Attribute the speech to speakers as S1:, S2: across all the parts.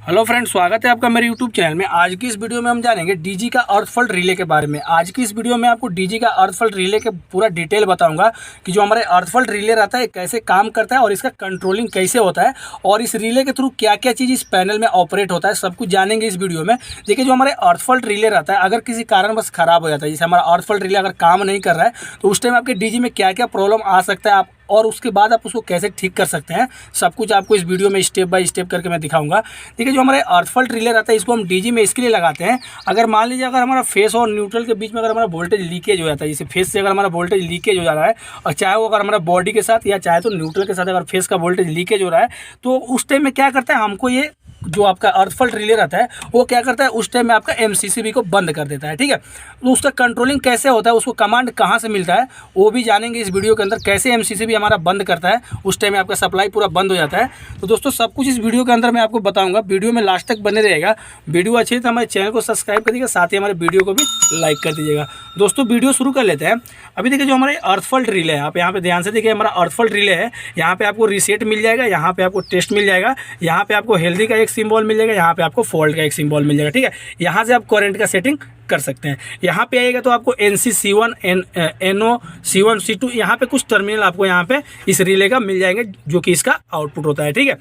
S1: Hello friends, स्वागत है आपका मेरे यूट्यूब चैनल में। आज की इस वीडियो में हम जानेंगे डीजी का अर्थ फॉल्ट रिले के बारे में। आज की इस वीडियो में आपको डीजी का अर्थ फॉल्ट रिले के पूरा डिटेल बताऊंगा कि जो हमारे अर्थ फॉल्ट रिले रहता है कैसे काम करता है और इसका कंट्रोलिंग कैसे होता है और इस रिले के थ्रू क्या क्या चीज़ इस पैनल में ऑपरेट होता है, सब कुछ जानेंगे इस वीडियो में। देखिए, जो हमारे अर्थ फॉल्ट रिले रहता है, अगर किसी कारणवश खराब हो जाता है, जैसे हमारा अर्थ फॉल्ट रिले अगर काम नहीं कर रहा है, तो उस टाइम आपके डीजी में क्या क्या प्रॉब्लम आ सकता है आप और उसके बाद आप उसको कैसे ठीक कर सकते हैं, सब कुछ आपको इस वीडियो में स्टेप बाय स्टेप करके मैं दिखाऊंगा। देखिए, जो हमारे अर्थ फॉल्ट रिले रहता है इसको हम डीजी में इसके लिए लगाते हैं, अगर मान लीजिए अगर हमारा फेस और न्यूट्रल के बीच में अगर हमारा वोल्टेज लीकेज हो जाता है, जैसे फेस से अगर हमारा वोल्टेज लीकेज हो जा रहा है और चाहे वो अगर हमारा बॉडी के साथ या चाहे तो न्यूट्रल के साथ अगर फेस का वोल्टेज लीकेज हो रहा है, तो उस टाइम में क्या करता है, हमको ये जो आपका अर्थ फॉल्ट रिले रहता है वो क्या करता है, उस टाइम में आपका एमसीसीबी को बंद कर देता है। ठीक है, तो उसका कंट्रोलिंग कैसे होता है, उसको कमांड कहाँ से मिलता है वो भी जानेंगे इस वीडियो के अंदर। कैसे एमसीसीबी हमारा बंद करता है, उस टाइम में आपका सप्लाई पूरा बंद हो जाता है। तो दोस्तों, सब कुछ इस वीडियो के अंदर मैं आपको बताऊंगा। वीडियो में लास्ट तक बने रहेगा। वीडियो अच्छी है तो हमारे चैनल को सब्सक्राइब कर दीजिएगा, साथ ही हमारे वीडियो को भी लाइक कर दीजिएगा। दोस्तों, वीडियो शुरू कर लेते हैं। अभी देखिए, जो हमारे अर्थ फॉल्ट रिले है, आप यहाँ पे ध्यान से देखिए, हमारा अर्थ फॉल्ट रिले है। यहाँ पे आपको रीसेट मिल जाएगा, यहाँ पे आपको टेस्ट मिल जाएगा, यहाँ पे आपको हेल्दी का एक सिंबल मिल जाएगा, यहाँ पे आपको फॉल्ट का एक सिंबल मिल जाएगा। ठीक है, यहाँ से आप करंट का सेटिंग कर सकते हैं। यहाँ पे आएगा तो आपको NC C1 NO C1 C2 यहाँ पे कुछ टर्मिनल आपको यहाँ पे इस रिले का मिल जाएंगे, जो कि इसका आउटपुट होता है। ठीक है,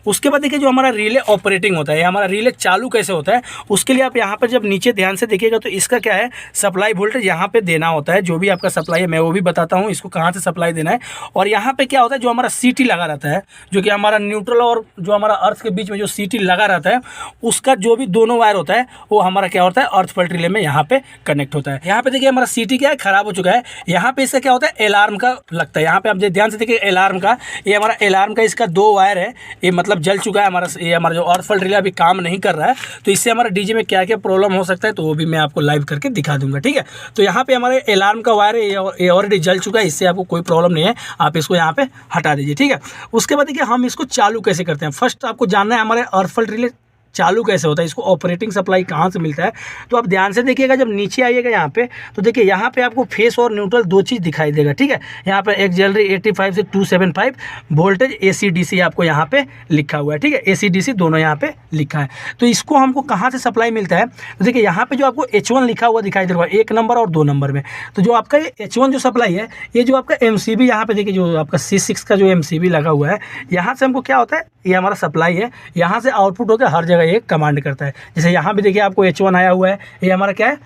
S1: उसके बाद देखिए, जो हमारा रिले ऑपरेटिंग होता है, हमारा रिले चालू कैसे होता है, उसके लिए आप यहाँ पर जब नीचे ध्यान से देखिएगा तो इसका क्या है, सप्लाई वोल्टेज यहाँ पे देना होता है। जो भी आपका सप्लाई है मैं वो भी बताता हूँ, इसको कहाँ से सप्लाई देना है। और यहाँ पे क्या होता है, जो हमारा CT लगा रहता है, जो कि हमारा न्यूट्रल और जो हमारा अर्थ के बीच में जो CT लगा रहता है, उसका जो भी दोनों वायर होता है वो हमारा क्या होता है, अर्थ फॉल्ट रिले में यहाँ पे कनेक्ट होता है। यहाँ पे देखिए, हमारा CT क्या है, खराब हो चुका है। यहाँ पे इससे क्या होता है, अलार्म का लगता है। यहाँ पे आप ध्यान से देखिए, अलार्म का, ये हमारा अलार्म का इसका 2 वायर है, ये मतलब जल चुका है हमारा। ये हमारा जो अर्थ फॉल्ट रिले अभी काम नहीं कर रहा है, तो इससे हमारा डीजे में क्या क्या प्रॉब्लम हो सकता है तो वो भी मैं आपको लाइव करके दिखा दूंगा। ठीक है, तो यहाँ पे हमारे अलार्म का वायर है, ये ऑलरेडी जल चुका है, इससे आपको कोई प्रॉब्लम नहीं है, आप इसको यहाँ पे हटा दीजिए। ठीक है, उसके बाद देखिए, हम इसको चालू कैसे करते हैं। फर्स्ट आपको जानना है हमारे अर्थ फॉल्ट रिले चालू कैसे होता है, इसको ऑपरेटिंग सप्लाई कहाँ से मिलता है। तो आप ध्यान से देखिएगा, जब नीचे आइएगा यहाँ पे, तो देखिए यहाँ पे आपको फेस और न्यूट्रल दो चीज़ दिखाई देगा। ठीक है, यहाँ पे एक्सिलरी 85 से 275 वोल्टेज AC/DC आपको यहाँ पे लिखा हुआ है। ठीक है, AC/DC दोनों यहाँ पे लिखा है। तो इसको हमको कहाँ से सप्लाई मिलता है, तो देखिए यहाँ पे जो आपको H1 लिखा हुआ दिखाई दे रहा है 1 नंबर और 2 नंबर में, तो जो आपका ये H1 जो सप्लाई है, ये जो आपका MCB यहाँ पे देखिए, जो आपका C6 का जो MCB लगा हुआ है, यहाँ से हमको क्या होता है, ये हमारा सप्लाई है, यहाँ से आउटपुट होकर हर जगह ये कमांड करता है। जैसे यहाँ भी देखिए, आपको H1 आया हुआ है, ये हमारा क्या है,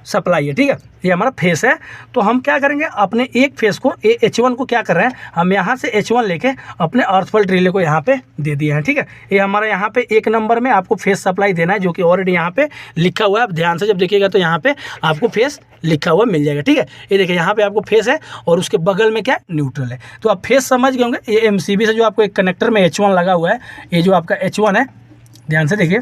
S1: सप्लाई है। ठीक है, ये हमारा फेस है। तो हम क्या करेंगे, अपने एक फेस को H1 को क्या कर रहे हैं, हम यहाँ से H1 लेके अपने अर्थ फॉल्ट रिले को यहाँ पे दे दिए हैं। ठीक है, ये हमारा यहाँ पे 1 नंबर में आपको फेस सप्लाई देना है, जो कि ऑलरेडी यहाँ पे लिखा हुआ है। आप ध्यान से जब देखिएगा तो यहाँ पे आपको फेस लिखा हुआ मिल जाएगा। ठीक है, ये देखिए, यहाँ पे आपको फेस है और उसके बगल में क्या है, न्यूट्रल है। तो आप फेस समझ गए होंगे। ये MCB से जो आपको एक कनेक्टर में H1 लगा हुआ है, ये जो आपका H1 है, ध्यान से देखिए,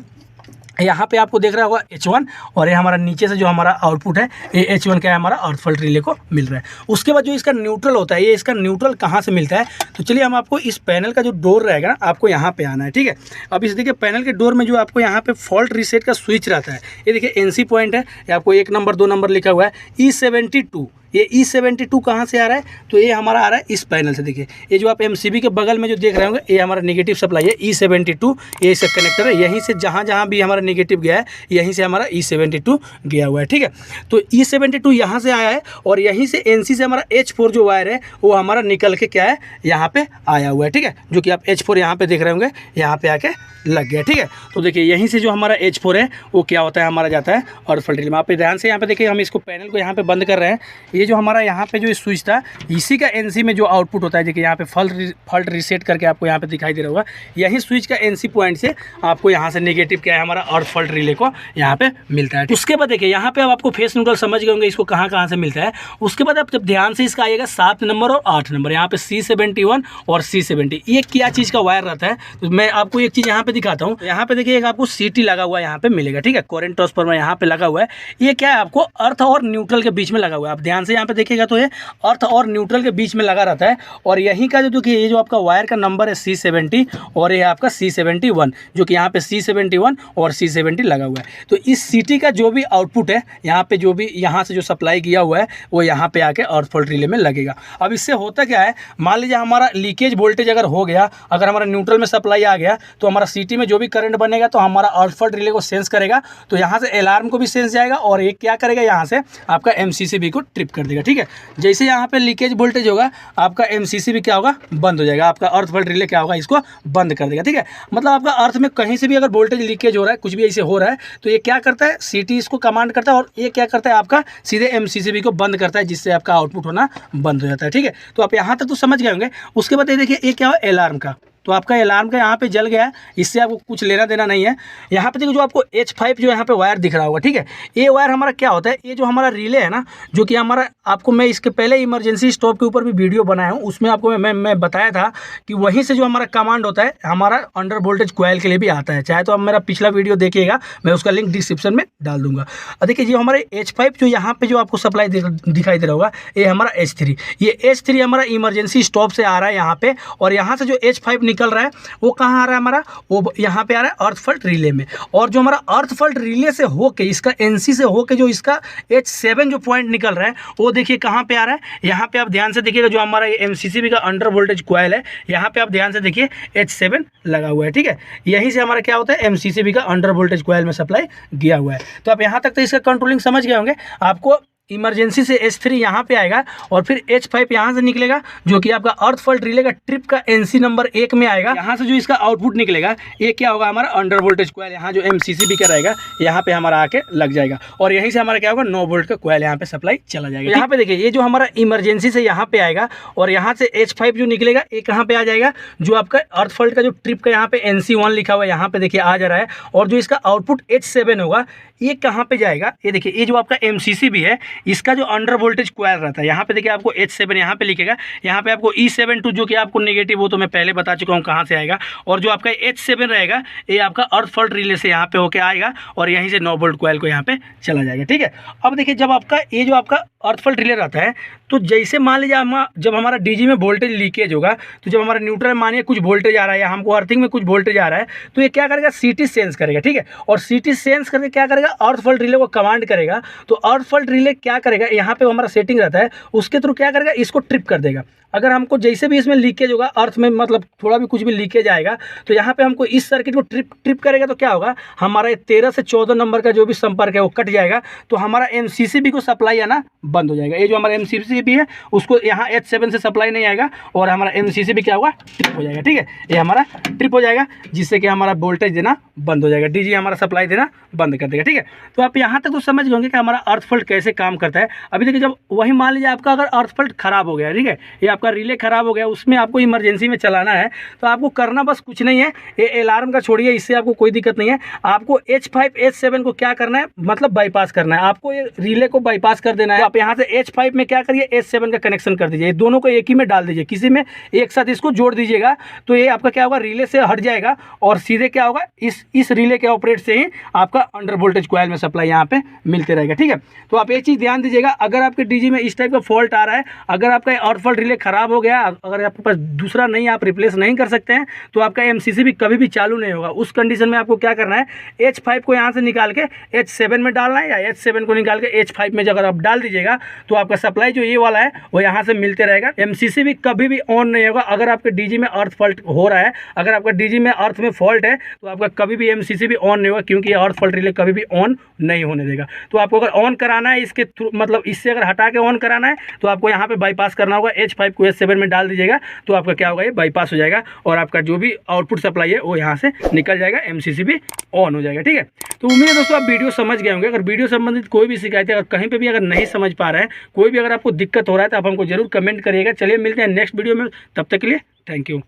S1: यहाँ पे आपको देख रहा होगा H1, और ये हमारा नीचे से जो हमारा आउटपुट है, ये H1 क्या है, हमारा अर्थ फॉल्ट रिले को मिल रहा है। उसके बाद जो इसका न्यूट्रल होता है, ये इसका न्यूट्रल कहाँ से मिलता है, तो चलिए हम आपको इस पैनल का जो डोर रहेगा ना, आपको यहाँ पे आना है। ठीक है, अब इस देखिए, पैनल के डोर में जो आपको यहाँ पे फॉल्ट रीसेट का स्विच रहता है, ये देखिए NC पॉइंट है, ये आपको 1 नंबर 2 नंबर लिखा हुआ है। E72, ये E72 कहाँ से आ रहा है, तो ये हमारा आ रहा है इस पैनल से। देखिए, ये जो आप MCB के बगल में जो देख रहे होंगे, ये हमारा नेगेटिव सप्लाई है E72, ये इसका कनेक्टर है। यहीं से जहाँ भी हमारा नेगेटिव गया है, यहीं से हमारा E72 गया हुआ है। ठीक है, तो E72 यहाँ से आया है, और यहीं से NC से हमारा H4 जो वायर है वो हमारा निकल के क्या है, यहाँ पे आया हुआ है। ठीक है, जो कि आप H4 यहाँ पे देख रहे होंगे, यहाँ पे आके लग गया। ठीक है, तो देखिए, यहीं से जो हमारा H4 है वो क्या होता है, हमारा जाता है अर्थ फॉल्ट रिले में। आप ध्यान से यहाँ पे देखिए, हम इसको पैनल को यहाँ पे बंद कर रहे हैं। ये जो हमारा यहाँ पे जो स्विच था, इसी का NC में जो आउटपुट होता है, देखिए यहाँ पे फॉल्ट रीसेट करके आपको यहाँ पे दिखाई दे रहा होगा, यही स्विच का NC पॉइंट से आपको यहाँ से नेगेटिव क्या है, हमारा अर्थ फॉल्ट रिले को यहाँ पे मिलता है। उसके बाद देखिए, यहाँ पे अब आपको फेस न्यूट्रल समझ गए होंगे इसको कहाँ से मिलता है। उसके बाद आप जब ध्यान से इसका आइएगा 7 नंबर और 8 नंबर, यहाँ पे C71 और C70, ये क्या चीज़ का वायर रहता है, तो मैं आपको एक चीज़ यहाँ पे दिखाता हूँ। यहाँ पे देखिए, एक आपको CT लगा हुआ है, यहाँ पे मिलेगा। ठीक है, करंट ट्रांसफार्मर यहाँ पे लगा हुआ है। ये क्या है, आपको अर्थ और न्यूट्रल के बीच में लगा हुआ है। आप ध्यान से यहाँ पे देखिएगा तो ये अर्थ और न्यूट्रल के बीच में लगा रहता है। और यहीं का जो देखिए ये जो आपका वायर का नंबर है C70 और ये आपका C71, जो कि यहाँ पे C71 और C70 लगा हुआ है। तो इस CT का जो भी आउटपुट है यहाँ पे, जो भी यहाँ से जो सप्लाई किया हुआ है वो यहाँ पे आके अर्थ फॉल्ट रिले में लगेगा। अब इससे होता क्या है, मान लीजिए हमारा लीकेज वोल्टेज अगर हो गया, अगर हमारा न्यूट्रल में सप्लाई आ गया तो हमारा CT में जो भी करंट बनेगा तो हमारा अर्थ फॉल्ट रिले को सेंस करेगा, तो यहाँ से अलार्म को भी सेंस जाएगा और एक क्या करेगा, यहाँ से आपका MCCB को ट्रिप कर देगा। ठीक है, जैसे यहाँ पे लीकेज वोल्टेज होगा आपका MCCB क्या होगा, बंद हो जाएगा, आपका अर्थ फॉल्ट रिले क्या होगा, इसको बंद कर देगा। ठीक है, मतलब आपका अर्थ में कहीं से भी अगर वोल्टेज लीकेज हो रहा है, कुछ भी ऐसे हो रहा है, तो ये क्या करता है, CT इसको कमांड करता है और ये क्या करता है, आपका सीधे MCCB को बंद करता है, जिससे आपका आउटपुट होना बंद हो जाता है। ठीक है, तो आप यहाँ तक तो समझ गए होंगे। उसके बाद ये देखिए ये क्या है, अलार्म का। तो आपका अलार्म का यहाँ पे जल गया है, इससे आपको कुछ लेना देना नहीं है। यहाँ पे देखो जो आपको H5 जो यहाँ पे वायर दिख रहा होगा, ठीक है, ये वायर हमारा क्या होता है, ये जो हमारा रिले है ना, जो कि हमारा, आपको मैं इसके पहले इमरजेंसी स्टॉप के ऊपर भी वीडियो बनाया हूँ, उसमें आपको मैं बताया था कि वहीं से जो हमारा कमांड होता है हमारा अंडर वोल्टेज कॉइल के लिए भी आता है। चाहे तो आप मेरा पिछला वीडियो देखिएगा, मैं उसका लिंक डिस्क्रिप्शन में डाल दूंगा। और देखिए जो हमारे H5 जो यहाँ पे जो आपको सप्लाई दिखाई दे रहा होगा, ये हमारा H3, ये H3 हमारा इमरजेंसी स्टॉप से आ रहा है यहाँ पे, और यहाँ से जो H5 निकल रहा है वो कहाँ आ रहा है हमारा, वो यहाँ पे आ रहा है अर्थ फॉल्ट रिले में। और जो हमारा अर्थ फॉल्ट रिले से होके, इसका NC से होके जो इसका H7 जो पॉइंट निकल रहा है वो देखिए कहाँ पे आ रहा है, यहाँ पे आप ध्यान से देखिएगा, जो हमारा MCCB का अंडर वोल्टेज कॉइल है, यहाँ पे आप ध्यान से देखिए H7 लगा हुआ है। ठीक है, यहीं से हमारा क्या होता है, MCCB का अंडर वोल्टेज कॉइल में सप्लाई गया हुआ है। तो आप यहाँ तक तो इसका कंट्रोलिंग समझ गए होंगे। आपको इमरजेंसी से H3 यहाँ पे आएगा और फिर H5 यहाँ से निकलेगा, जो कि आपका अर्थ फॉल्ट रिले का ट्रिप का NC नंबर 1 में आएगा। यहाँ से जो इसका आउटपुट निकलेगा ये क्या होगा, हमारा अंडर वोल्टेज कॉइल, यहाँ जो MCCB का रहेगा यहाँ पे हमारा आके लग जाएगा, और यहीं से हमारा क्या होगा, 9 वोल्ट का कॉइल यहाँ पे सप्लाई चला जाएगा। यहाँ पे देखिए ये जो हमारा इमरजेंसी से यहाँ पे आएगा और यहाँ से H5 जो निकलेगा ये कहाँ पे आ जाएगा, जो आपका अर्थ फॉल्ट का जो ट्रिप का यहाँ पे NC1 लिखा हुआ है यहाँ पे देखिए आ जा रहा है, और जो इसका आउटपुट H7 होगा ये कहाँ पे जाएगा, ये देखिए ये जो आपका MCCB है इसका जो अंडर वोल्टेज कॉइल रहता है, यहाँ पे देखिए आपको H7 यहाँ पे लिखेगा, यहाँ पे आपको E72 जो कि आपको नेगेटिव, वो तो मैं पहले बता चुका हूँ कहाँ से आएगा, और जो आपका H7 रहेगा ये आपका अर्थ फॉल्ट रिले से यहाँ पे होके आएगा और यहीं से 9 वोल्ट कॉइल को यहाँ पे चला जाएगा। ठीक है, अब देखिए जब आपका ये जो आपका अर्थ फॉल्ट रिले रहता है, तो जैसे मान लीजिए जब हमारा DG में वोल्टेज लीकेज होगा, तो जब हमारा न्यूट्रल मानिए कुछ वोल्टेज आ रहा है या हमको अर्थिंग में कुछ वोल्टेज आ रहा है, तो ये क्या करेगा, CT सेंस करेगा। ठीक है, और CT सेंस करके क्या करेगा, अर्थ फॉल्ट रिले को कमांड करेगा। तो अर्थ फॉल्ट रिले क्या करेगा, यहाँ पे हमारा सेटिंग रहता है, उसके थ्रू क्या करेगा, इसको ट्रिप कर देगा। अगर हमको जैसे भी इसमें लीकेज होगा, अर्थ में मतलब थोड़ा भी कुछ भी लीकेज आएगा, तो यहाँ पे हमको इस सर्किट को ट्रिप करेगा, तो क्या होगा, हमारा 13 से 14 नंबर का जो भी संपर्क है वो कट जाएगा, तो हमारा MCCB को सप्लाई आना बंद हो जाएगा। ये जो हमारा MCCB है उसको यहाँ H7 से सप्लाई नहीं आएगा और हमारा MCCB क्या होगा, ट्रिप हो जाएगा। ठीक है, ये हमारा ट्रिप हो जाएगा, जिससे कि हमारा वोल्टेज देना बंद हो जाएगा, DG हमारा सप्लाई देना बंद कर देगा। ठीक है, तो आप यहाँ तक तो समझ गए होंगे कि हमारा अर्थ फॉल्ट कैसे काम करता है। अभी देखिए जब वही मान लीजिए आपका अगर अर्थ फॉल्ट खराब हो गया, ठीक है, ये आपका रिले खराब हो गया, उसमें आपको इमरजेंसी में चलाना है, तो आपको करना बस कुछ नहीं है, ये अलार्म का छोड़िए, इससे आपको कोई दिक्कत नहीं है। आपको H5 H7 को क्या करना है, मतलब बाईपास करना है, आपको ये रिले को बाईपास कर देना है। तो आप यहाँ से H5 में क्या करिए, H7 का कनेक्शन कर दीजिए, दोनों को एक ही में डाल दीजिए, किसी में एक साथ इसको जोड़ दीजिएगा, तो ये आपका क्या होगा, रिले से हट जाएगा और सीधे क्या होगा, इस रिले के ऑपरेट से ही आपका अंडर वोल्टेज कॉइल में सप्लाई यहाँ पे मिलते रहेगा। ठीक है, तो आप ये चीज़ ध्यान दीजिएगा, अगर आपके DG में इस टाइप का फॉल्ट आ रहा है, अगर आपका अर्थ फॉल्ट रिले खराब हो गया, अगर आपके पास दूसरा नहीं, आप रिप्लेस नहीं कर सकते हैं, तो आपका MCCB कभी भी चालू नहीं होगा। उस कंडीशन में आपको क्या करना है, H5 को यहाँ से निकाल के H7 में डालना है, या H7 को निकाल के H5 में अगर आप डाल दीजिएगा, तो आपका सप्लाई जो ये वाला है वो यहाँ से मिलते रहेगा। MCCB कभी भी ऑन नहीं होगा। अगर आपके DG में अर्थ फॉल्ट हो रहा है, अगर आपका DG में अर्थ में फॉल्ट है, तो आपका कभी भी MCCB ऑन नहीं होगा, क्योंकि ये अर्थ फॉल्ट रिले कभी भी ऑन नहीं होने देगा। तो आपको अगर ऑन कराना है इसके थ्रू, मतलब इससे अगर हटा के ऑन कराना है, तो आपको यहाँ पे बाईपास करना होगा, H5 को H7 में डाल दीजिएगा, तो आपका क्या होगा, ये बाईपास हो जाएगा और आपका जो भी आउटपुट सप्लाई है वो यहाँ से निकल जाएगा, MCCB ऑन हो जाएगा। ठीक है, तो उम्मीद है दोस्तों आप वीडियो समझ गए होंगे। अगर वीडियो संबंधित कोई भी शिकायत है, अगर कहीं पे भी अगर नहीं समझ पा रहे हैं, कोई भी अगर आपको दिक्कत हो रहा है, तो आप हमको जरूर कमेंट करिएगा। चलिए मिलते हैं नेक्स्ट वीडियो में, तब तक के लिए थैंक यू।